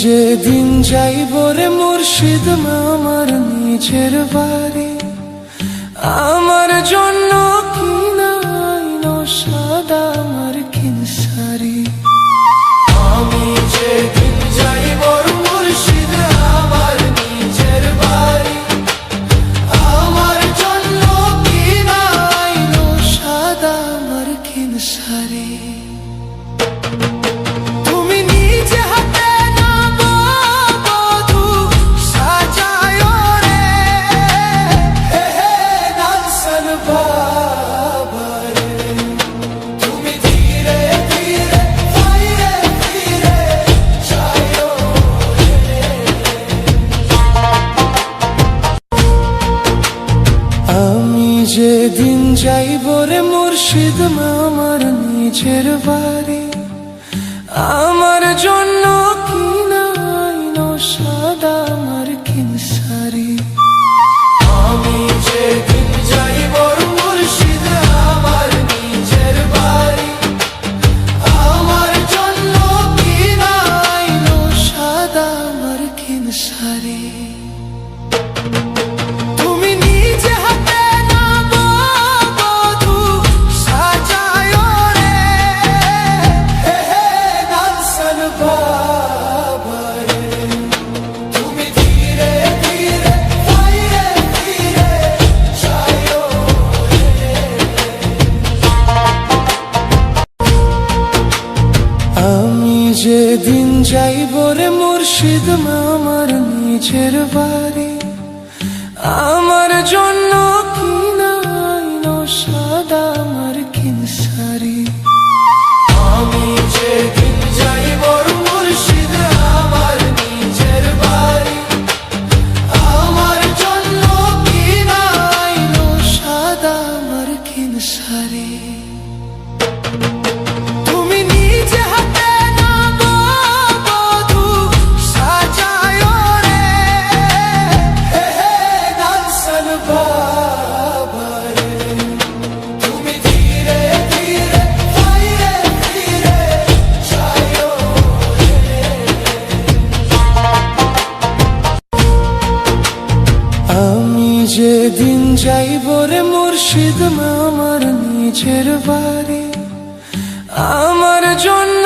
যেদিন যাইব রে মুর্শিদ আমার নিজের বাড়ি, আমার জন্য কিনাইনো সাদা আমার কিনসারি। আমি যেদিন যাইব মুর্শিদ আমার নিজের বাড়ি, আমার জন্য কিনাইনো সাদা আমার কিনসারি। যেদিন যাইব রে মুর্শিদ আমার নিজের বাড়ি, আমার জন্য কিনাইনো সাদা আমার কিনসারি। আমি যেদিন যাইব মুর্শিদ আমার নিজের বাড়ি, আমার জন্য কিনাইনো সাদা আমার কিনসারি। যেদিন যাইব রে মুর্শিদ আমার নিজের বাড়ি, আমার জন্য কিনাইনো সাদা আমার কিনসারি। আমি যেদিন যাইব মুর্শিদ আমার নিজের বাড়ি, আমার জন্য কিনাইনো সাদা আমার কিনসারি। যেদিন যাইব রে মুর্শিদ আমার নিজের বাড়ি, আমার জন্য